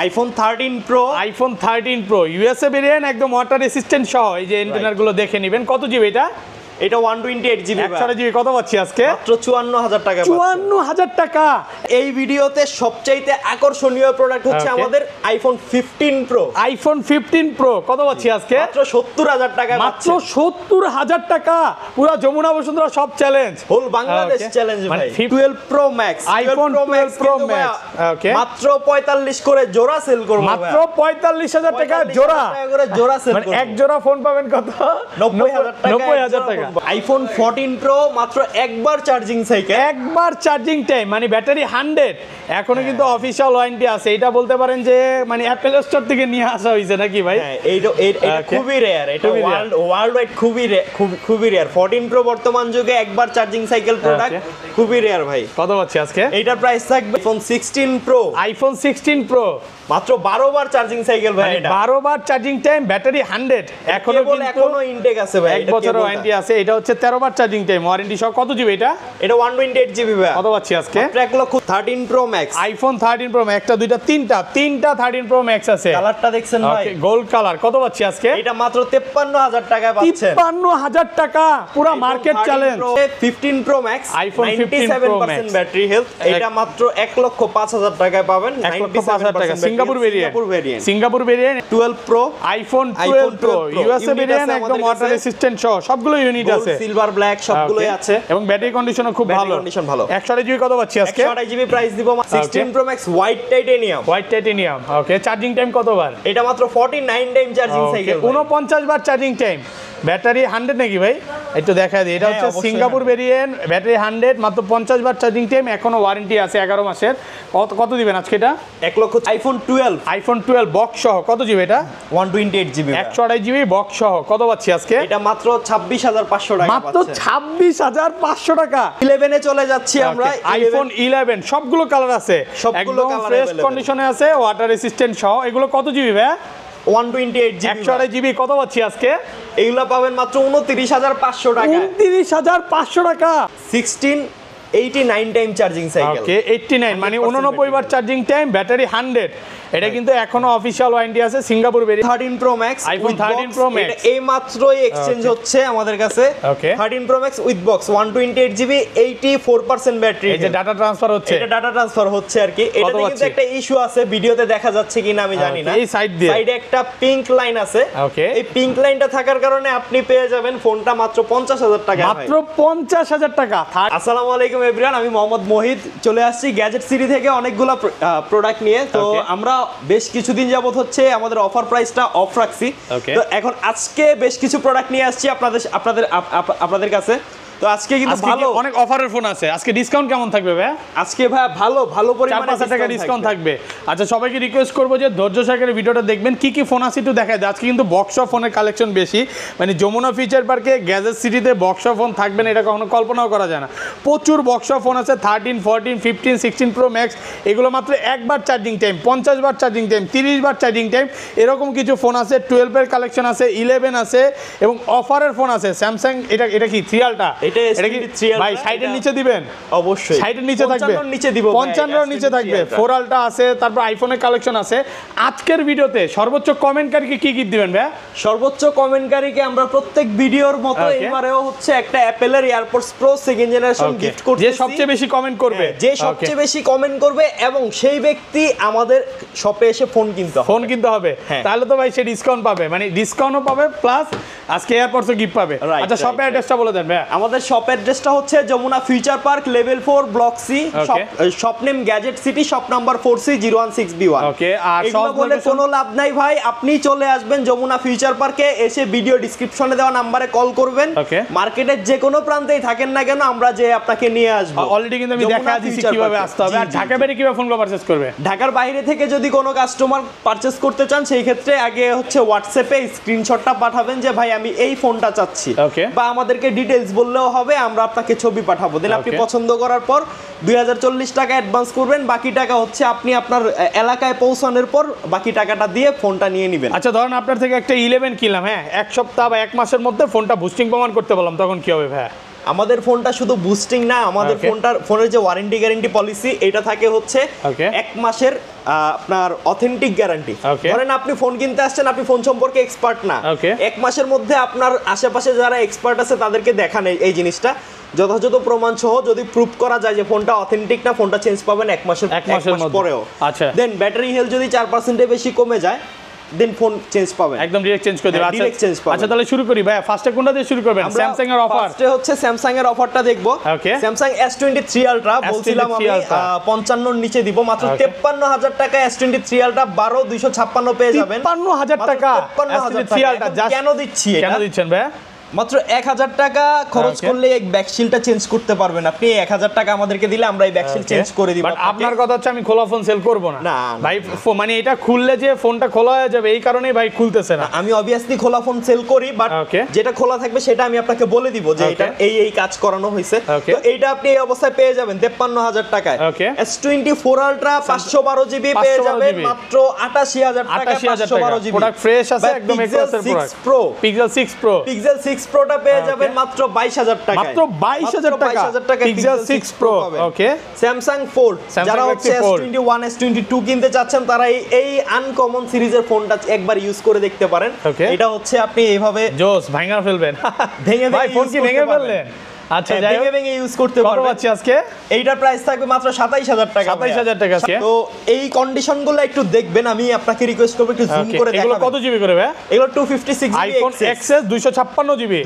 IPhone 13 pro, iPhone 13 pro USA variant, একদম water resistant সহ। এই যে এন্টেনার গুলো দেখে নেবেন। কত জিবি এটা? এটা 128 জিবি। 128 জিবি। কত পাচ্ছি আজকে? মাত্র 54000 টাকা। 54000 টাকা। এই ভিডিওতে সবচাইতে আকর্ষণীয় প্রোডাক্ট হচ্ছে আমাদের আইফোন 15 প্রো। আইফোন 15 প্রো কত পাচ্ছি আজকে? মাত্র 70000 টাকা। মাত্র 70000 টাকা। পুরো যমুনা বসুন্ধরা সব চ্যালেঞ্জ, হোল বাংলাদেশ চ্যালেঞ্জ ভাই। 12 pro max, iPhone 12 pro max. Okay, মাত্র 45 করে জোড়া সেল করব। মাত্র 45000 টাকা জোড়া। করে জোড়া সেল করব। মানে এক জোড়া ফোন পাবেন কত? 90000 টাকা। 90000 টাকা। আইফোন 14 প্রো মাত্র একবার চার্জিং সাইকেল, একবার চার্জিং টাইম, মানে ব্যাটারি 100। এখনো কিন্তু অফিশিয়াল ওয়ারেন্টি আছে। এটা বলতে পারেন যে মানে অ্যাপল স্টোর থেকে নিয়ে আসা হয়েছে নাকি ভাই? হ্যাঁ, এটা খুবই রেয়ার। এটা ওয়ার্ল্ড ওয়াইড খুবই রেয়ার। 14 প্রো বর্তমান যুগে একবার চার্জিং সাইকেল প্রোডাক্ট, খুবই রেয়ার ভাই। কত পাচ্ছি আজকে? এইটার প্রাইস থাকবে আইফোন 16 প্রো। আইফোন 16 প্রো মাত্র 12 বার চার্জিং সাইকেল ভাই। এটা 12 বার চার্জিং টাইম, ব্যাটারি 100। এখনো ইনটেক আছে ভাই। এক বছরের ওয়ারেন্টি আছে। এটা হচ্ছে 13 বার চার্জিং টাইম ওয়ারেন্টি সহ। কত জিবি এটা? এটা 128 জিবি ভাই। কত পাচ্ছি আজকে? 1,13,000 pro max. IPhone 13 pro max, একটা দুইটা তিনটা 13 প্রো ম্যাক্স আছে। কালারটা দেখছেন ভাই, গোল্ড কালার। কত পাচ্ছি আজকে? এটা মাত্র 53000 টাকায় পাচ্ছেন। 53000 টাকা, পুরো market challenge. 15 pro max, iPhone 15 pro max, battery health. এটা মাত্র 1,05,000 টাকায় পাবেন। 1,05,000 টাকা। Singapore variant. Singapore variant 12 pro. IPhone 12 pro USA variant, একদম ওয়াটার রেসিস্ট্যান্ট সহ সবগুলো ইউনিট আছে। সিলভার ব্ল্যাক সবগুলোই আছে এবং ব্যাটারি কন্ডিশনও খুব ভালো। 128 জিবি। কত পাচ্ছি আজকে? 128 জিবি প্রাইস দিব। 16 pro max white titanium. White titanium. Okay, charging time কতবার? এটা মাত্র 49 টাইম চার্জিং সাইকেল। 49 বার চার্জিং টাইম, ব্যাটারি 100 নাকি ভাই? একটু দেখা দিই। এটা হচ্ছে সিঙ্গাপুর ভেরিয়েন্ট, ব্যাটারি 100, মাত্র 50 বার চার্জিং টাইম, এখনো ওয়ারেন্টি আছে 11 মাসের। কত দিবেন আজকে এটা? 1 লক্ষ। আইফোন 12, আইফোন 12 বক্স সহ। কত জিবি এটা? 128 জিবি। 128 জিবি বক্স সহ। কত পাচ্ছি আজকে? এটা মাত্র 26500 টাকা। মাত্র 26500 টাকা। 11 এ চলে যাচ্ছি আমরা। আইফোন 11 সবগুলো কালার আছে, একদম ফ্রেশ কন্ডিশনে আছে, ওয়াটার রেসিস্ট্যান্ট সহ। এগুলো কত জিবি ভাই? 128 জিবি। 128 জিবি। কত পাচ্ছি আজকে? এগুলো পাবেন মাত্র 29500 টাকা। 29500 টাকা। 89 টাইম চার্জিং সাইকেল। ওকে, 89 মানে 89 বার চার্জিং টাইম, ব্যাটারি 100। এটা কিন্তু এখনো অফিশিয়াল ওয়ারেন্টি আছে। Singapore variant 13 pro max, iPhone 13 pro max. এটা এই মাত্রই এক্সচেঞ্জ হচ্ছে আমাদের কাছে। ওকে, 13 pro max with box, 128 GB, 84% battery. এই যে ডাটা ট্রান্সফার হচ্ছে, এটা ডাটা ট্রান্সফার হচ্ছে আর কি। এটাতে কিন্তু একটা ইস্যু আছে, ভিডিওতে দেখা যাচ্ছে কিনা আমি জানি না। এই সাইডে একটা পিঙ্ক লাইন আছে। ওকে, এই পিঙ্ক লাইনটা থাকার কারণে আপনি পেয়ে যাবেন ফোনটা মাত্র 50000 টাকা। মাত্র 50000 টাকা। আসসালামু আলাইকুম এভরিওয়ান, আমি মোহাম্মদ মোহিত চলে আসছি গ্যাজেট সিটি থেকে অনেকগুলো প্রোডাক্ট নিয়ে। তো আমরা বেশ কিছুদিন যাবত হচ্ছে আমাদের অফার প্রাইসটা অফ রাখছি। তো এখন আজকে বেশ কিছু প্রোডাক্ট নিয়ে আসছি আপনাদের কাছে। তো আজকে কিন্তু ভালো অনেক অফারের ফোন আছে। আজকে ডিসকাউন্ট কেমন থাকবে ভাই? আজকে ভাই ভালো পরিমাণে 4-5 টাকা ডিসকাউন্ট থাকবে। আচ্ছা, সবাইকে রিকোয়েস্ট করবো যে ধৈর্য সহকারে ভিডিওটা দেখবেন। কি কি ফোন আছে একটু দেখাই দেয়। আজকে কিন্তু বক্স অফ ফোনের কালেকশন বেশি, মানে যমুনা ফিচার পার্কে গ্যাজেট সিটিতে বক্স অফ ফোন থাকবেন এটা কখনো কল্পনাও করা যায় না। প্রচুর বক্স অফ ফোন আছে। 13, 14, 15, 16 প্রো ম্যাক্স, এগুলো মাত্র একবার চার্জিং টাইম, 50 বার চার্জিং টাইম, 30 বার চার্জিং টাইম, এরকম কিছু ফোন আছে। 12 এর কালেকশন আছে, 11 আছে এবং অফারের ফোন আছে। স্যামসাং এটা কি 3 আলট্রা? এটা কি ভাই সাইডের নিচে দিবেন? অবশ্যই সাইডের নিচে থাকবে, 55 নিচে দিব, 55 নিচে থাকবে। 4 আলট্রা আছে, তারপর আইফোনের কালেকশন আছে। আজকের ভিডিওতে সর্বোচ্চ কমেন্টকারীকে কি গিফট দিবেন ভাই? সর্বোচ্চ কমেন্টকারীকে আমরা প্রত্যেক ভিডিওর মতো এবারেও হচ্ছে একটা অ্যাপেলের AirPods pro second generation gift করতেছি। যে সবচেয়ে বেশি কমেন্ট করবে, যে সবচেয়ে বেশি কমেন্ট করবে এবং সেই ব্যক্তি আমাদের শপে এসে ফোন কিনতে হবে। তাহলে তো ভাই সে ডিসকাউন্ট পাবে, মানে ডিসকাউন্টও পাবে প্লাস আজকে এয়ারপডসও গিফট পাবে। আচ্ছা, শপের অ্যাড্রেসটা বলে দেন ভাই। আমাদের শপ অ্যাড্রেসটা হচ্ছে Jamuna Future Park level 4 block C, shop name Gadget City, shop number 4C016B1। Okay, আর এগুলো বলে কোনো লাভ নাই ভাই, আপনি চলে আসবেন যমুনা ফিউচার পার্কে, এসে ভিডিও ডেসক্রিপশনে দেওয়া নম্বরে কল করবেন। মার্কেটের যে কোনো প্রান্তেই থাকেন না কেন, আমরা যে আপনাকে নিয়ে আসবো। অলরেডি কিন্তু আমি দেখা দিয়েছি কিভাবে আসতে হবে। আর ঢাকা বাইরে কিভাবে ফোনগুলো পারচেজ করবে? ঢাকার বাইরে থেকে যদি কোনো কাস্টমার পারচেজ করতে চান, সেই ক্ষেত্রে আগে হচ্ছে হোয়াটসঅ্যাপে স্ক্রিনশটটা পাঠাবেন যে ভাই আমি এই ফোনটা চাচ্ছি, বা আমাদেরকে ডিটেইলস বললেও হবে, আমরা আপনাকে ছবি পাঠাবো। দেন আপনি পছন্দ করার পর 2040 টাকা অ্যাডভান্স করবেন, বাকি টাকা হচ্ছে আপনি আপনার এলাকায় পৌঁছানোর পর বাকি টাকাটা দিয়ে ফোনটা নিয়ে নেবেন। আচ্ছা, ধরেন আপনার থেকে একটা 11 কিনলাম, হ্যাঁ, এক সপ্তাহ বা এক মাসের মধ্যে ফোনটা বুস্টিং প্রমাণ করতে বললাম, তখন কি হবে ভাই? আমাদের ফোনটা শুধু বুস্টিং না, আমাদের ফোনের যে ওয়ারেন্টি গ্যারান্টি পলিসি এটা থাকে হচ্ছে 1 মাসের আপনার অথেন্টিক গ্যারান্টি। ধরেন আপনি ফোন কিনতে আসছেন, আপনি ফোন সম্পর্কে এক্সপার্ট না, 1 মাসের মধ্যে আপনার আশেপাশে যারা এক্সপার্ট আছে তাদেরকে দেখান এই জিনিসটা, যথাযথ প্রমাণ সহ যদি প্রুফ করা যায় যে ফোনটা অথেন্টিক না, ফোনটা চেঞ্জ পাবেন 1 মাস পরেও। আচ্ছা, দেন ব্যাটারি হেলথ যদি 4% বেশি কমে যায় দেন ফোন চেঞ্জ পাবেন, একদম ডাইরেক্ট চেঞ্জ করে দিবেন। আচ্ছা ডাইরেক্ট চেঞ্জ পাবেন। আচ্ছা তাহলে শুরু করি ভাই, ফার্স্টে কোনটা দিয়ে শুরু করবেন? স্যামসাং এর অফার। ফার্স্টে হচ্ছে স্যামসাং এর অফারটা দেখব। স্যামসাং S23 আলট্রা বলছিলাম আমি 55 এর নিচে দিব, মাত্র 53000 টাকা S23 আলট্রা 12256 পেয়ে যাবেন। 53000 টাকা S23 আলট্রা কেন দিচ্ছি এটা? কেন দিচ্ছেন ভাই? মাত্র 1000 টাকা খরচ করলে এই ব্যাকশিলটা চেঞ্জ করতে পারবেন আপনি। 1000 টাকা আমাদেরকে দিলে আমরা এই ব্যাকশিল চেঞ্জ করে দিব। বাট আপনার কথা হচ্ছে আমি খোলা ফোন সেল করব না ভাই, মানে এটা খুললে যে ফোনটা খোলা হয়ে যাবে এই কারণেই ভাই খুলতেছে না। আমি অবভিয়াসলি খোলা ফোন সেল করি, বাট যেটা খোলা থাকবে সেটা আমি আপনাকে বলে দিব যে এটা এই কাজ করানো হয়েছে। তো এইটা আপনি এই অবস্থায় পেয়ে যাবেন 53000 টাকায়। S24 আলট্রা 512 জিবি পেয়ে যাবেন মাত্র 88000 টাকা। 512 জিবি প্রোডাক্ট ফ্রেশ আছে, একদম এক্সেসের প্রোডাক্ট। Pixel 6 Pro প্রোটা পেয়ে যাবেন মাত্র 22000 টাকা। মাত্র 22000 টাকা Pixel 6 Pro। ওকে, Samsung Fold যারা হচ্ছে S21 S22 কিনতে চাচ্ছেন তারা এই আনকমন সিরিজের ফোনটা একবার ইউজ করে দেখতে পারেন। এটা হচ্ছে আপনি এইভাবে জোস ভাঙা ফেলবেন, ভেঙে ভাই ফোন কি ভেঙে ফেললেন? আচ্ছা ভেঙে ইউজ করতে পারবেন। কত পাচ্ছি আজকে? এইটার প্রাইস থাকবে মাত্র 27000 টাকা। 27000 টাকা। তো এই কন্ডিশনগুলো একটু দেখবেন, আমি আপনাকে রিকোয়েস্ট করব একটু জুম করে দেখাবেন। এগুলো কত জিবি করে ভাই? এগুলো 256 GB iPhone XS 256 GB,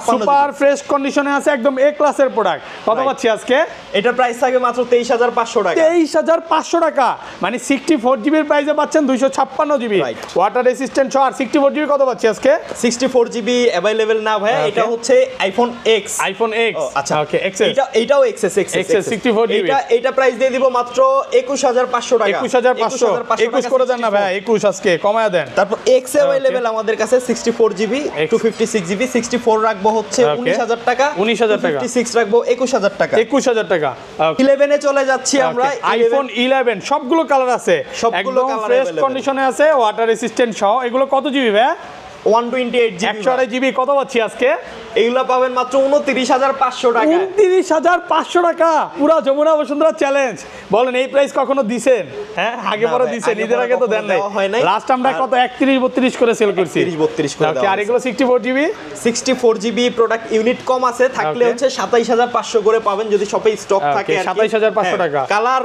super fresh কন্ডিশনে আছে, একদম এ ক্লাসের প্রোডাক্ট। কত পাচ্ছি আজকে? এটার প্রাইস থাকবে মাত্র 23500 টাকা। 23500 টাকা, মানে 64 জিবির প্রাইসে পাচ্ছেন 256 জিবি ওয়াটার রেসিস্ট্যান্ট সহ। আর 64 জিবি কত পাচ্ছি আজকে? 64 জিবি अवेलेबल না ভাই, এটা হচ্ছে আইফোন X। আইফোন X, আচ্ছা ওকে, এটাও XS 64 জিবি। এটা প্রাইস দিয়ে দিব মাত্র 21500 টাকা। 21500 21 করে দেন না ভাই, 21 আজকে কমায়া দেন। তারপর X अवेलेबल আমাদের কাছে 64 জিবি 256 জিবি। 64 রাখবো হচ্ছে 19000 টাকা। 19000 টাকা। 56 রাখবো 21000 টাকা। 21000 টাকা। 11 এ চলে যাচ্ছি আমরা। আইফোন 11 সবগুলো কালার আছে, একদম ফ্রেশ কন্ডিশনে আছে, ওয়াটার রেসিস্ট্যান্ট সহ। এগুলো কত জিবি ভাই? 128 জিবি। 128 জিবি। কত পাচ্ছি আজকে? এগুলো পাবেন মাত্র 29500 টাকা। 29500 টাকা, পুরো যমুনা বসুন্ধরা চ্যালেঞ্জ। বলেন এই প্রাইস কখনো দিছেন? হ্যাঁ, আগে পরে দিছেন, ঈদের আগে তো দেন নাই। লাস্ট আমরা কত 31 32 করে সেল করছি। 32 করে দাও। আর এগুলো 64 জিবি। 64 জিবি প্রোডাক্ট ইউনিট কম আছে, থাকলে হচ্ছে 27500 করে পাবেন যদি শপে স্টক থাকে। 27500 টাকা। কালার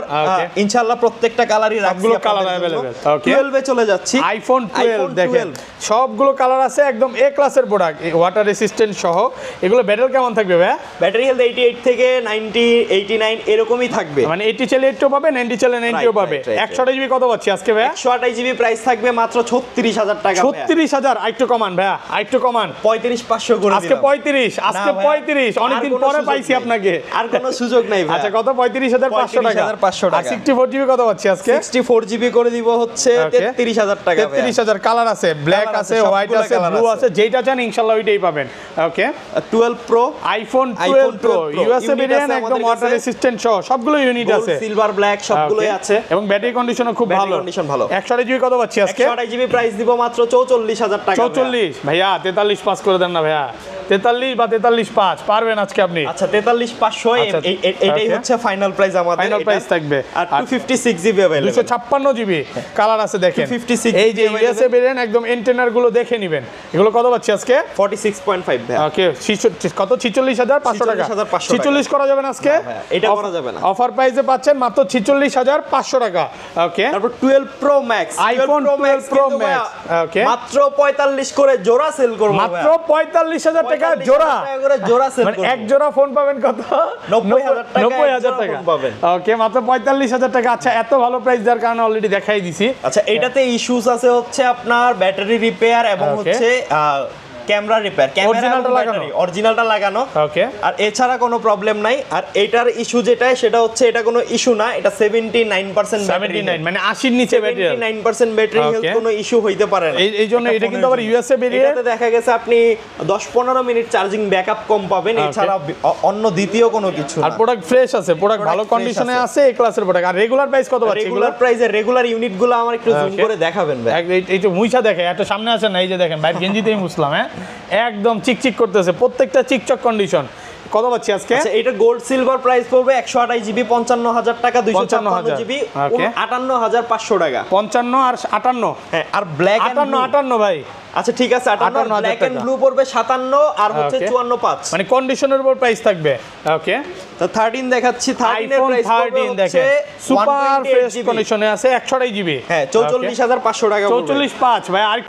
ইনশাআল্লাহ প্রত্যেকটা কালারই রাখছি। সবগুলো কালার अवेलेबल। 12 এ চলে যাচ্ছি। আইফোন 12 দেখেন, সবগুলো কালার আছে, একদম এ ক্লাসের প্রোডাক্ট, ওয়াটার রেসিস্ট্যান্ট সহ। এগুলো ব্যাটারি কেমন থাকবে ভাই? ব্যাটারি হেলথ 88 থেকে 90 89 এরকমই থাকবে, মানে 80 চলে 80 পাবে, 90 চলে 90 পাবে। 128 জিবি কত পাচ্ছি আজকে ভাই? 128 জিবি প্রাইস থাকবে মাত্র 36000 টাকা। 36000। আরেকটু কমান ভাই, আরেকটু কমান। 35500 করে দিলাম। আজকে 35, আজকে 35, অনেকদিন পরে পাইছি আপনাকে। আর কোনো সুযোগ নাই ভাই। আচ্ছা কত? 35500 টাকা। 35500 টাকা। 64 জিবি কত পাচ্ছি আজকে? 64 জিবি করে দিব হচ্ছে 33000 টাকা। 33000। কালার আছে, ব্ল্যাক আছে, হোয়াইট আছে, ব্লু আছে, যেটা চান ইনশাআল্লাহ ওইটাই পাবেন। ওকে, 12 pro, iPhone 12 pro USA variant, একদম ওয়াটার রেসিস্ট্যান্ট সহ সবগুলো ইউনিট আছে, সিলভার ব্ল্যাক সবগুলোই আছে, এবং ব্যাটারি কন্ডিশনও খুব ভালো। 128 জিবি কত পাচ্ছি আজকে? 128 জিবি প্রাইস দিব মাত্র 44000 টাকা। 44 ভাইয়া, 43 পাস করে দেন না ভাইয়া। 43 বা 43.5 পারবেন আজকে আপনি? আচ্ছা 43500 এটাই হচ্ছে ফাইনাল প্রাইস আমাদের। ফাইনাল প্রাইস থাকবে। আর 256 জিবি अवेलेबल। 256 জিবি কালার আছে দেখেন। 256 এই যে ইউএসএ ভেরিয়েন্ট, একদম এন্টেনার গুলো দেখে নেবেন। এগুলো কত পাচ্ছি আজকে? 46.5 ভাই। ওকে, কত? 46500 টাকা। 46 করা যাবে না আজকে? এটা করা যাবে না। অফার প্রাইসে পাচ্ছেন মাত্র 46500 টাকা। ওকে, তারপর 12 pro max, iPhone 12 pro max. Okay, মাত্র 45 করে জোড়া সেল করব। মাত্র 45000 টাকা জোড়া করে জোড়া সেল করব। মানে এক জোড়া ফোন পাবেন কত? 90000 টাকা পাবেন। ওকে, মাত্র 45000 টাকা। আচ্ছা, এত ভালো প্রাইস দেওয়ার কারণে অলরেডি দেখাই দিছি। আচ্ছা, এটাতে ইস্যুস আছে হচ্ছে আপনার ব্যাটারি রিপেয়ার এবং হচ্ছে ক্যামেরা রিপেয়ার, অরিজিনালটা লাগানো। ওকে, আর এছাড়া কোনো প্রবলেম নাই। আর এটার ইস্যু যেটা সেটা হচ্ছে এটা কোনো ইস্যু না, এটা 79% ব্যাটারি, মানে 80 নিচে ব্যাটারি, 79% ব্যাটারি হেলথ, কোনো ইস্যু হইতে পারে না। এই জন্য এটা কিন্তু আবার ইউএসএ ভেরিয়েন্ট। এটাতে দেখা গেছে আপনি 10-15 মিনিট চার্জিং ব্যাকআপ কম পাবেন, এছাড়া অন্য দ্বিতীয় কোনো কিছু না। আর প্রোডাক্ট ফ্রেশ আছে, প্রোডাক্ট ভালো কন্ডিশনে আছে, এই ক্লাসের প্রোডাক্ট। আর রেগুলার প্রাইস কত পাচ্ছি? রেগুলার প্রাইসে রেগুলার ইউনিটগুলো আমার একটু জুম করে দেখাবেন ভাই। এই যে মুইছা দেখে, একটা সামনে আছেন না, এই যে দেখেন ভাই গেঞ্জিতেই মুসলাম, হ্যাঁ একদম চিকচিক করতেছে, প্রত্যেকটা চিকচক কন্ডিশন। কত পাচ্ছি আজকে? আচ্ছা এটা গোল্ড সিলভার প্রাইস পড়বে 128 জিবি 55000 টাকা, 256 জিবি 58500 টাকা। 55 আর 58, হ্যাঁ আর ব্ল্যাক 58 ভাই। আচ্ছা ঠিক আছে 58 ব্ল্যাক এন্ড ব্লু পড়বে 57 আর হচ্ছে 545, মানে কন্ডিশনের উপর প্রাইস থাকবে। ওকে তো 13 দেখাচ্ছি, 13 এর আইফোন প্রাইস পড়বে 13 দেখেন সুপার ফ্রেশ জিবি কন্ডিশনে আছে 128 জিবি। হ্যাঁ 44500 টাকা পড়বে। 445 ভাই। আর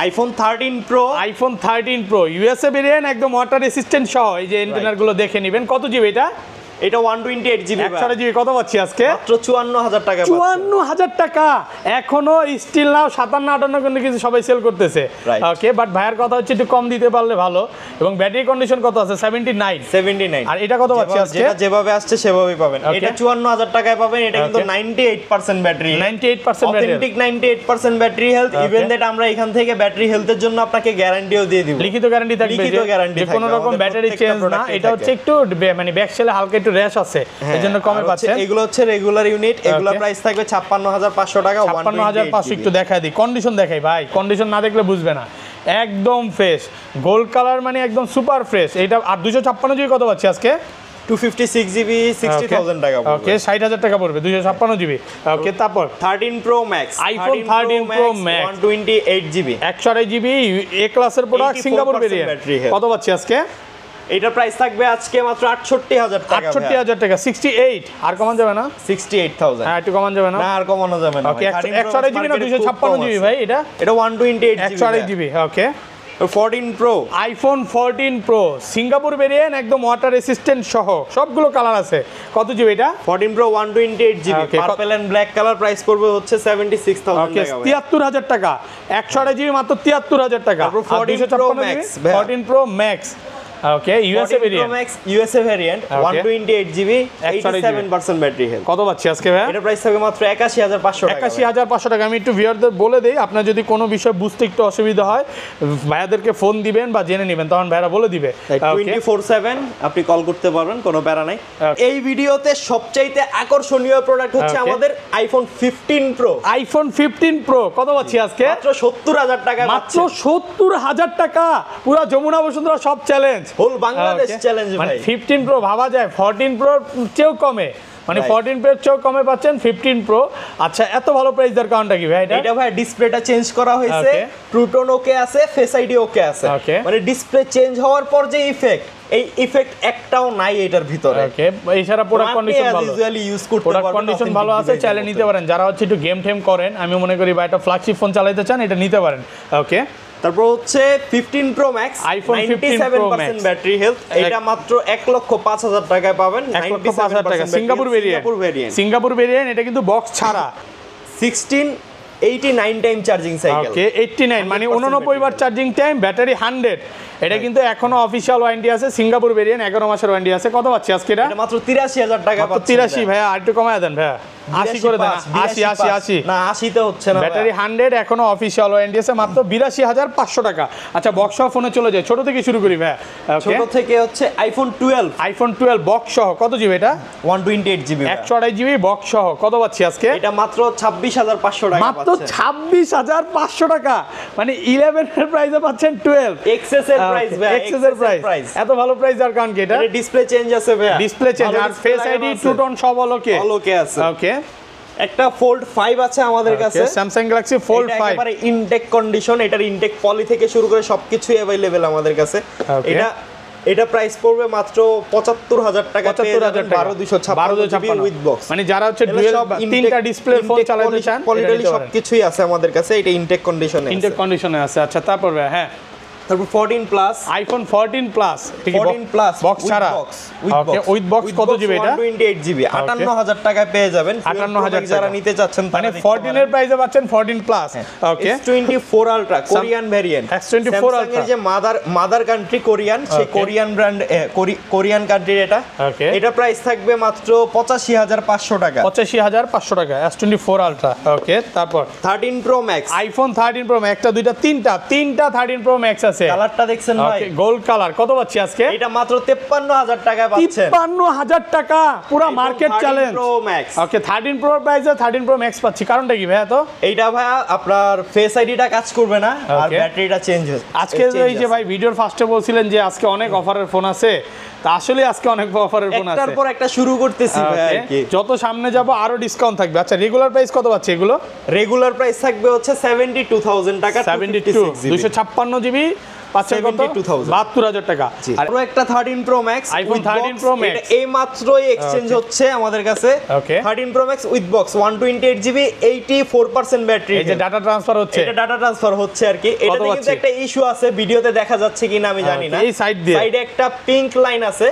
iPhone 13 pro, iPhone 13 pro USA variant, একদম ওয়াটার রেসিস্ট্যান্ট সহ। এই যে এন্টেনার গুলো দেখে নেবেন। কত জিবি এটা? এটা 128 জিবি 128 জিবি। কত পাচ্ছি আজকে? মাত্র 54000 টাকা। 54000 টাকা এখনো স্টিল নাও 57-58 কিন্তু কিছু সবাই সেল করতেছে। ওকে বাট ভাইয়ের কথা হচ্ছে একটু কম দিতে পারলে ভালো। এবং ব্যাটারি কন্ডিশন কত আছে? 79। আর এটা কত পাচ্ছি আজকে? যেটা যেভাবে আসছে সেভাবেই পাবেন। এটা 54000 টাকায় পাবেন। এটা কিন্তু 98% battery, 98% battery, authentic 98% battery health. Even that আমরা এখান থেকে ব্যাটারি হেলথের জন্য আপনাকে গ্যারান্টিও দিয়ে দিব। লিখিত গ্যারান্টি থাকবে যে কোনো রকম ব্যাটারি চেঞ্জ না। এটা হচ্ছে একটু মানে ব্যাক সেলে হালকা একটু র্যাশ আছে, এজন্য কমে পাচ্ছেন। এগুলো হচ্ছে রেগুলার ইউনিট, এগুলো প্রাইস থাকবে 56500 টাকা। 56500 একটু দেখাই দিই, কন্ডিশন দেখাই ভাই, কন্ডিশন না দেখলে বুঝবে না। একদম ফ্রেশ গোল্ড কালার, মানে একদম সুপার ফ্রেশ। এটা আর 256 জিবি কত পাচ্ছি আজকে? 256 জিবি 60000 টাকা পড়বে। ওকে 60000 টাকা পড়বে 256 জিবি। ওকে তারপর 13 pro max, iPhone 13 pro max 128 GB 128 GB A ক্লাসের প্রোডাক্ট, সিঙ্গাপুর ভেরিয়েন্ট। কত পাচ্ছি আজকে? এটা প্রাইস থাকবে আজকে মাত্র 68000 টাকা। 68000 টাকা 68। আর কমান যাবে না? 68000। হ্যাঁ একটু কমান যাবে না? না আর কমানো যাবে না। ওকে 128 জিবি না 256 জিবি ভাই? এটা 128 GB 128 GB. Okay 14 Pro, iPhone 14 Pro Singapore variant, একদম ওয়াটার রেসিস্ট্যান্ট সহ, সবগুলো কালার আছে। কত জিবি এটা? 14 Pro 128 GB purple and black colour, price পড়বে হচ্ছে 76000 ওকে টাকা। 73000 টাকা 128 জিবি মাত্র 73000 টাকা। 14 pro max, 14 pro max. Okay USA variant, max USA variant 128 GB 87% battery health. কত পাচ্ছি আজকে ভাই? এটা প্রাইস থাকবে মাত্র 81500 টাকা। 81500 টাকা। আমি একটু ভিউয়ারদের বলে দেই, আপনার যদি কোনো বিষয় বুঝতে একটু অসুবিধা হয় ভাইয়াদেরকে ফোন দিবেন বা জেনে নেবেন, তখন ভাইরা বলে দিবে। 24/7 আপনি কল করতে পারবেন, কোনো প্যারা নাই। এই ভিডিওতে সবচাইতে আকর্ষণীয় প্রোডাক্ট হচ্ছে আমাদের আইফোন 15 প্রো। আইফোন 15 প্রো কত পাচ্ছি আজকে? মাত্র 70000 টাকা। মাত্র 70000 টাকা। পুরো যমুনা বসুন্ধরা সব চ্যালেঞ্জ, হোল বাংলাদেশ চ্যালেঞ্জ ভাই। 15 প্রো ভাবা যায় 14 প্রো চেয়েও কমে, মানে 14 প্রো চেয়েও কমে পাচ্ছেন 15 প্রো। আচ্ছা এত ভালো প্রাইস দেওয়ার কারণটা কি ভাই? এটা ভাই ডিসপ্লেটা চেঞ্জ করা হয়েছে, ট্রুটোন ওকে আছে, ফেস আইডি ওকে আছে। মানে ডিসপ্লে চেঞ্জ হওয়ার পর যে ইফেক্ট, এই ইফেক্ট একটাও নাই এটার ভিতরে। ওকে এছাড়া প্রোডাক্ট কন্ডিশন ভালো, ইউজুয়ালি ইউজ করতে পারবেন, প্রোডাক্ট কন্ডিশন ভালো আছে, চাইলে নিতে পারেন। যারা হচ্ছে একটু গেম টেম করেন, আমি মনে করি বা একটা ফ্ল্যাগশিপ ফোন চালাতে চান, এটা নিতে পারেন। ওকে তারপর হচ্ছে 15 pro max, iPhone 15 pro max battery health. এটা মাত্র 1,05,000 টাকায় পাবেন। 1,05,000 টাকা সিঙ্গাপুর ভেরিয়েন্ট। সিঙ্গাপুর ভেরিয়েন্ট, এটা কিন্তু বক্স ছাড়া। 89 টাইম চার্জিং সাইকেল। ওকে 89 মানে 89 বার চার্জিং টাইম, ব্যাটারি 100। এটা কিন্তু এখনো অফিশিয়াল ওয়ারেন্টি আছে, সিঙ্গাপুর ভেরিয়েন্ট 11 মাসের ওয়ারেন্টি আছে। কত পাচ্ছি আজকে এটা? এটা মাত্র 83000 টাকা পাচ্ছেন। 83 ভাইয়া, আর একটু কমায় দেন ভাইয়া, 80 করে দেন। 80 না 80 তে হচ্ছে না। ব্যাটারি 100, এখনো অফিশিয়াল ওয়ারেন্টি আছে, মাত্র 82500 টাকা। আচ্ছা বক্স সহ ফোনে চলে যায়, ছোট থেকে শুরু করি ভাইয়া। ছোট থেকে হচ্ছে আইফোন 12। আইফোন 12 বক্স সহ কত জিবি এটা? 128 জিবি 128 জিবি বক্স সহ। কত পাচ্ছি আজকে? এটা মাত্র 26500 টাকা মাত্র 26500 টাকা, মানে 11 এর প্রাইসে পাচ্ছেন 12। এক্সএস এর প্রাইস ভাই, এক্সএস এর প্রাইস। এত ভালো প্রাইস আর কারণ কি? এটা ডিসপ্লে চেঞ্জ আছে ভাই, ডিসপ্লে চেঞ্জ আর ফেস আইডি টুটন সব ওকে ওকে আছে। ওকে একটা ফোল্ড 5 আছে আমাদের কাছে, স্যামসাং গ্যালাক্সি ফোল্ড 5 একেবারে ইনটেক কন্ডিশন। এটার ইনটেক পলি থেকে শুরু করে সবকিছুই अवेलेबल আমাদের কাছে। এটা প্রাইস পড়বে মাত্র 75000 টাকা। 75000 টাকা 12256 উইথ বক্স। মানে যারা হচ্ছে ডুয়াল তিনটা ডিসপ্লে ফোন চালাতে চান, পলিটালি সবকিছুই আছে আমাদের কাছে। এটা ইনটেক কন্ডিশনে আছে। আচ্ছা তারপর হ্যাঁ, তারপর 14 plus, iPhone 14 plus, 14 plus box ছাড়া। ওকে উইথ বক্স কত জিবি এটা? 128 জিবি 58000 টাকায় পেয়ে যাবেন। 58000 যারা নিতে চাচ্ছেন, মানে 14 এর প্রাইসে পাচ্ছেন 14 প্লাস। ওকে S24 ultra Korean variant. S24 ultra এর যে মাদার কান্ট্রি কোরিয়ান, সেই কোরিয়ান ব্র্যান্ড, কোরিয়ান কান্ট্রির এটা। এটা প্রাইস থাকবে মাত্র 85500 টাকা। 85500 টাকা S24 আলট্রা। ওকে তারপর 13 pro max, iPhone 13 pro max, একটা দুইটা তিনটা 13 প্রো ম্যাক্স আছে। কালারটা দেখছেন ভাই, গোল্ড কালার। কত পাচ্ছি আজকে? এটা মাত্র 53000 টাকায় পাচ্ছেন। 53000 টাকা, পুরো market challenge. Pro max. Okay 13 pro প্রাইসে 13 প্রো ম্যাক্স পাচ্ছি, কারণটা কি ভাইয়া? তো এইটা ভাইয়া আপনার ফেস আইডিটা কাজ করবে না আর ব্যাটারিটা চেঞ্জ হচ্ছে। আজকে এই যে ভাই ভিডিওর ফার্স্টে বলছিলেন যে আজকে অনেক অফারের ফোন আছে, তা আসলে আজকে অনেক অফারের ফোন আছে, একটার পর একটা শুরু করতেছি ভাই আর কি। যত সামনে যাব আরো ডিসকাউন্ট থাকবে। আচ্ছা রেগুলার প্রাইস কত পাচ্ছে এগুলো? রেগুলার প্রাইস থাকবে হচ্ছে 72000 টাকা, 72 256 জিবি পাচ্ছেন কত? 72000 টাকা। আরো একটা 13 Pro Max, iPhone 13 Pro Max, এটা এই মাত্রই এক্সচেঞ্জ হচ্ছে আমাদের কাছে। 13 Pro Max with box 128 GB 84% battery. এই যে ডাটা ট্রান্সফার হচ্ছে, এটা ডাটা ট্রান্সফার হচ্ছে আর কি। এটাতে কিন্তু একটা ইস্যু আছে, ভিডিওতে দেখা যাচ্ছে কিনা আমি জানি না। এই সাইড দিয়ে সাইডে একটা পিঙ্ক লাইন আছে,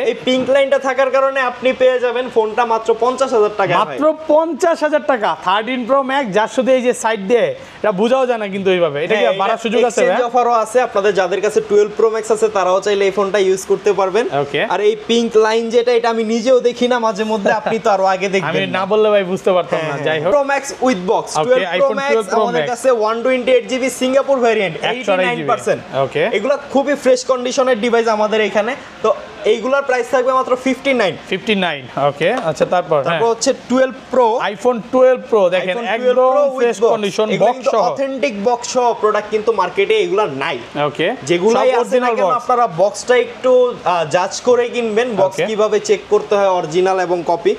এই পিঙ্ক লাইনটা থাকার কারণে আপনি পেয়ে যাবেন ফোনটা মাত্র 50000 টাকা। মাত্র 50000 টাকা 13 Pro Max, যার শুধু এই যে সাইড দিয়ে এটা বোঝাও যায় না কিন্তু এইভাবে। এটা কি বাড়ার সুযোগ আছে? এক্সচেঞ্জ অফারও আছে আপনাদের, যাদের কাছে 12 Pro Max আছে তারাও চাইলে এই ফোনটা ইউজ করতে পারবেন। আর এই পিঙ্ক লাইন যেটা, এটা আমি নিজেও দেখি না মাঝে মধ্যে, আপনি তো আরো আগে দেখবেন। আমি না বললে ভাই বুঝতে পারতাম না। যাই হোক Pro Max with box 12 Pro Max আমাদের কাছে 128 জিবি সিঙ্গাপুর ভেরিয়েন্ট 89%। এগুলা খুবই ফ্রেশ কন্ডিশনের ডিভাইস আমাদের এখানে। তো এইগুলার প্রাইস থাকবে মাত্র 59। ওকে আচ্ছা, তারপর হচ্ছে 12 Pro, iPhone 12 Pro দেখেন একদম ফ্রেশ কন্ডিশন, বক্স সহ, অথেন্টিক বক্স সহ প্রোডাক্ট কিন্তু মার্কেটে এগুলা নাই। ওকে যেগুলাই আছে না কেন আপনারা বক্সটা একটু জাজ করে কিনবেন। বক্স কিভাবে চেক করতে হয় অরিজিনাল এবং কপি,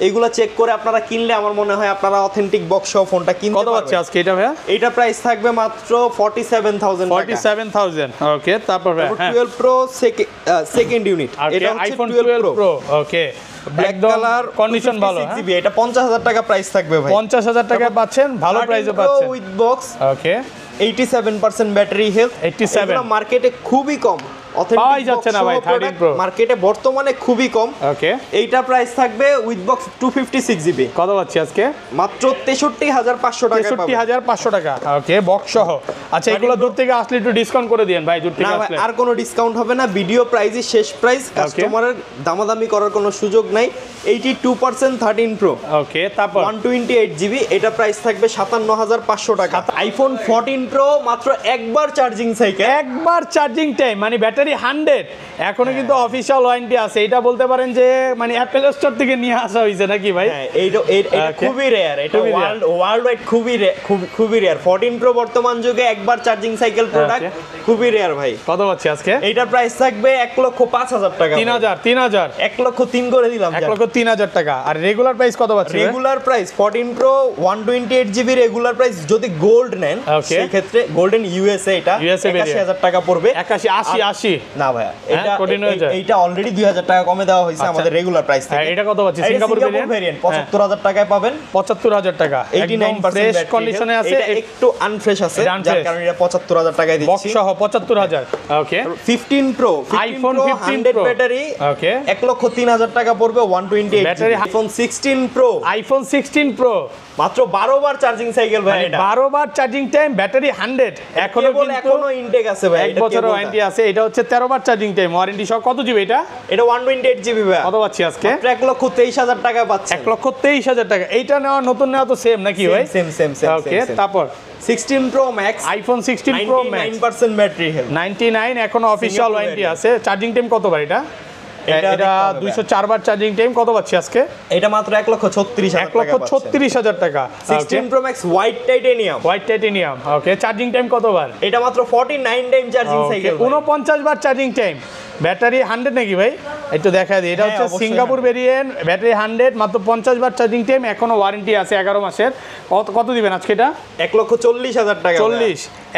এগুলা চেক করে আপনারা কিনলে আমার মনে হয় আপনারা অথেন্টিক বক্স সহ ফোনটা কিনতে পারবেন। কত পাচ্ছে আজকে এটা ভাইয়া? এটা প্রাইস থাকবে মাত্র 47000 টাকা। 47000 ওকে। তারপর ভাই 12 Pro সেকেন্ড ইউনিট, এটা হচ্ছে iPhone 12 Pro ওকে, ব্ল্যাক কালার, কন্ডিশন ভালো। এটা 50000 টাকা প্রাইস থাকবে ভাই। 50000 টাকায় পাচ্ছেন, ভালো প্রাইসে পাচ্ছেন with box. Okay 87% battery health. 87 মার্কেটে খুবই কম, পাওয়াই যাচ্ছে না ভাই 13 Pro মার্কেটে বর্তমানে খুবই কম। ওকে এইটা প্রাইস থাকবে উইথ বক্স 256 জিবি। কত পাচ্ছি আজকে? মাত্র 63500 টাকা। 63500 টাকা ওকে, বক্স সহ। আচ্ছা এগুলো দূর থেকে আসলে একটু ডিসকাউন্ট করে দিয়েন ভাই, দূর থেকে আসলে। আর কোনো ডিসকাউন্ট হবে না, ভিডিও প্রাইসই শেষ প্রাইস, কাস্টমারের দামাদামি করার কোনো সুযোগ নাই। 82% 13 Pro ওকে। তারপর 128 জিবি, এটা প্রাইস থাকবে 57500 টাকা। iPhone 14 Pro মাত্র একবার চার্জিং সাইকেল, একবার চার্জিং টাইম, মানে ব্যাটারি 100 এখনো কিন্তু অফিশিয়াল ওয়ারেন্টি আছে। এটা বলতে পারেন যে মানে অ্যাপল স্টোর থেকে নিয়ে আসা হয়েছে নাকি ভাই? এইটা খুবই রেয়ার, এটা ওয়ার্ল্ড ওয়াইড খুবই রেয়ার। 14 Pro বর্তমান যুগে একবার চার্জিং সাইকেল প্রোডাক্ট খুবই রেয়ার ভাই। কত পাচ্ছি আজকে? এইটার প্রাইস থাকবে 1,05,000 টাকা। 3000 1,03,000 করে দিলাম। 1,03,000 টাকা। আর রেগুলার প্রাইস কত পাচ্ছি? Regular price 14 Pro 128 GB regular price যদি গোল্ড নেন সেই ক্ষেত্রে গোল্ডেন ইউএসএ এটা 81000 টাকা পড়বে। 80 না ভাইয়া, এটা অলরেডি 2000 টাকা কমে দেওয়া হয়েছে আমাদের রেগুলার প্রাইস থেকে। এটা কত পাচ্ছি? সিঙ্গাপুর ভেরিয়েন্ট 75000 টাকায় পাবেন। 75000 টাকা, একদম ফ্রেশ কন্ডিশনে আছে। এটা একটু আনফ্রেশ আছে যার কারণে এটা 75000 টাকায় দিচ্ছি। বক্স সহ 75000 ওকে। 15 Pro iPhone 15 100 Pro ব্যাটারি ওকে, 1,03,000 টাকা পড়বে 128 battery. iPhone 16 Pro, iPhone 16 Pro মাত্র 12 বার চার্জিং সাইকেল ভাই। এটা 12 বার চার্জিং টাইম, ব্যাটারি 100 এখনো ইনটেক আছে ভাই। 1 বছর ওয়ারেন্টি আছে। এটা হচ্ছে 13 বার চার্জিং টাইম ওয়ারেন্টি সহ। কত জিবি এটা? এটা 128 জিবি ভাই। কত পাচ্ছি আজকে? 1,23,000 টাকা পাচ্ছি। 1,23,000 টাকা। এইটা নেওয়া নতুন নেওয়া তো সেম নাকি ভাই? সেম ওকে। তারপর 16 Pro Max, iPhone 16 Pro Max 99% battery health, 99 এখনো অফিশিয়াল ওয়ারেন্টি আছে। চার্জিং টাইম কত বার এটা? এটা 204 বার চার্জিং টাইম। কত পাচ্ছি আজকে? এটা মাত্র 1,36,000 টাকা। 16 Pro Max white titanium okay. Charging time কত বার? এটা মাত্র 49 টাইম চার্জিং সাইকেল, 49 বার চার্জিং টাইম, ব্যাটারি 100 নাকি ভাই? একটু দেখা দিই। এটা হচ্ছে সিঙ্গাপুর ভেরিয়েন্ট, ব্যাটারি 100, মাত্র 50 বার চার্জিং টাইম, এখনো ওয়ারেন্টি আছে 11 মাসের। কত দিবেন আজকে এটা? 1,40,000 টাকা।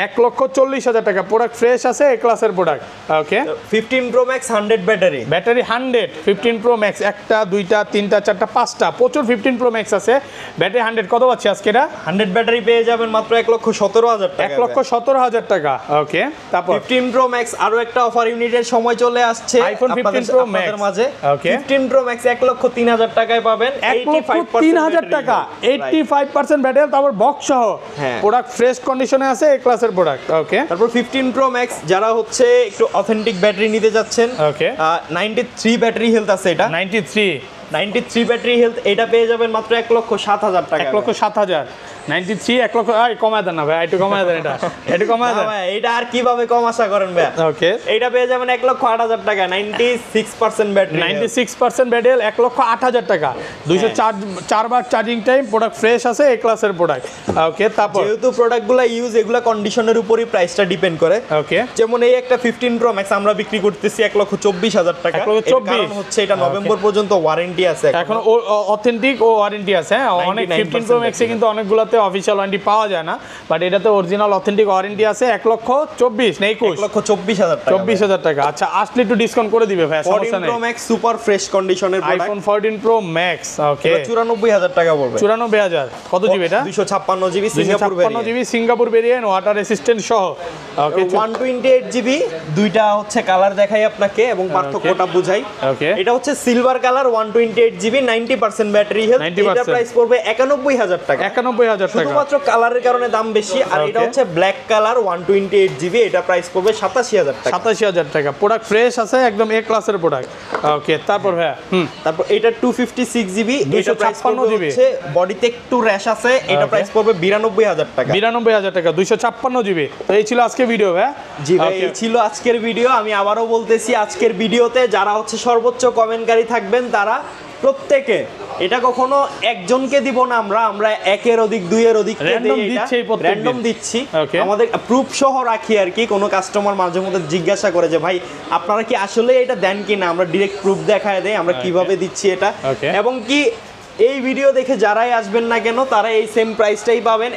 1,40,000 টাকা। প্রোডাক্ট ফ্রেশ আছে, এ ক্লাসের product okay. 15 Pro Max 100 battery 100, 15 Pro Max, একটা দুইটা তিনটা চারটা পাঁচটা, প্রচুর 15 Pro Max আছে, ব্যাটারি 100। কত পাচ্ছি আজকে এটা? 100 ব্যাটারি পেয়ে যাবেন মাত্র 1,17,000 টাকা। 1,17,000 টাকা ওকে। তারপর 15 Pro Max আরো একটা অফার ইউনিটের সময় চলে আসছে iPhone 15 Pro Max মাঝে। ওকে। 15 Pro Max 1,03,000 টাকায় পাবেন। 1,03,000 টাকা, 85% ব্যাটারি, তারপর বক্স সহ। প্রোডাক্ট ফ্রেশ কন্ডিশনে আছে, এ ক্লাসের প্রোডাক্ট ওকে। তারপর 15 Pro Max যারা হচ্ছে একটু অথেন্টিক ব্যাটারি নিতে যাচ্ছেন, ওকে, 93 ব্যাটারি হেলথ আছে। এটা 93 ব্যাটারি হেলথ, এটা পেয়ে যাবেন মাত্র 1,07,000 টাকা। 1,07,000 93 1 লক্ষ কমায় দেন না ভাই, একটু কমায় দেন, এটা কমায় দেন ভাই এটা আর কিভাবে কম আশা করেন ভাই? ওকে, এটা পেয়ে যাবেন 1,08,000 টাকা, 96% ব্যাটারি, 96% ব্যাটারি, 1,08,000 টাকা, 204 বার চার্জিং টাইম, প্রোডাক্ট ফ্রেশ আছে, এ ক্লাসের প্রোডাক্ট। ওকে, তারপর যেহেতু প্রোডাক্টগুলো ইউজ, এগুলা কন্ডিশনের উপরই প্রাইসটা ডিপেন্ড করে। ওকে, যেমন এই একটা 15 Pro Max আমরা বিক্রি করতেছি 1,24,000 টাকা। 1,24,000 কারণ হচ্ছে এটা নভেম্বর পর্যন্ত ওয়ারেন্টি আছে। এখন অথেন্টিক ও ওয়ারেন্টি আছে, হ্যাঁ অনেক 15 Pro Max এ কিন্তু অনেকগুলোতে অফিশিয়াল ওয়ারেন্টি পাওয়া যায় না, বাট এটাতে অরিজিনাল অথেন্টিক ওয়ারেন্টি আছে। 1,24,000 না 21, 1,24,000 টাকা। 24,000 টাকা। আচ্ছা, আসলে একটু ডিসকাউন্ট করে দিবে ভাই, সমস্যা 14 নেই। Pro Max সুপার ফ্রেশ কন্ডিশনের প্রোডাক্ট, আইফোন 14 Pro Max, ওকে, 94,000 টাকা পড়বে। 94,000, কত জিবি এটা? 256 GB Singapore 256 GB Singapore variant, water resistant সহ। ওকে, 128 জিবি, দুইটা হচ্ছে কালার দেখাই আপনাকে এবং পার্থক্যটা বুঝাই। ওকে, এটা হচ্ছে silver colour 128 GB, 90% battery health. 90% এটা প্রাইস পড়বে 91,000 টাকা। 91,000 টাকা, শুধুমাত্র কালারের কারণে দাম বেশি। আর এটা হচ্ছে ব্ল্যাক কালার 128 জিবি, এটা প্রাইস পড়বে 87,000 টাকা। 87,000 টাকা। প্রোডাক্ট ফ্রেশ আছে, একদম এ ক্লাসের প্রোডাক্ট। ওকে, তারপর ভাই তারপর এটা 256 জিবি, এটা প্রাইস 256 পড়বে জিবি। হচ্ছে বডিতে একটু র্যাশ আছে, এটা প্রাইস পড়বে 92,000 টাকা। 92,000 টাকা, 256 জিবি। তো এই ছিল আজকে ভিডিও ভাই। জি ভাই, এই ছিল আজকের ভিডিও। আমি আবারও বলতেছি, আজকের ভিডিওতে যারা হচ্ছে সর্বোচ্চ কমেন্টকারী থাকবেন তারা প্রত্যেকে, এটা কখনো একজনকে দিব না, আমরা একের অধিক দুইয়ের অধিক Random দিচ্ছি প্রত্যেকদিন। র্যান্ডম দিচ্ছি। Okay. আমাদের প্রুফ সহ রাখি আর কি। কোনো কাস্টমার মাঝে মধ্যে জিজ্ঞাসা করে যে ভাই আপনারা কি আসলে এটা দেন কিনা, আমরা ডিরেক্ট প্রুফ দেখায় দেই আমরা কিভাবে দিচ্ছি এটা। Okay. এবং কি এই ভিডিও দেখে যারাই আসবেন না কেন তারা এই সেম প্রাইসটাই পাবেন।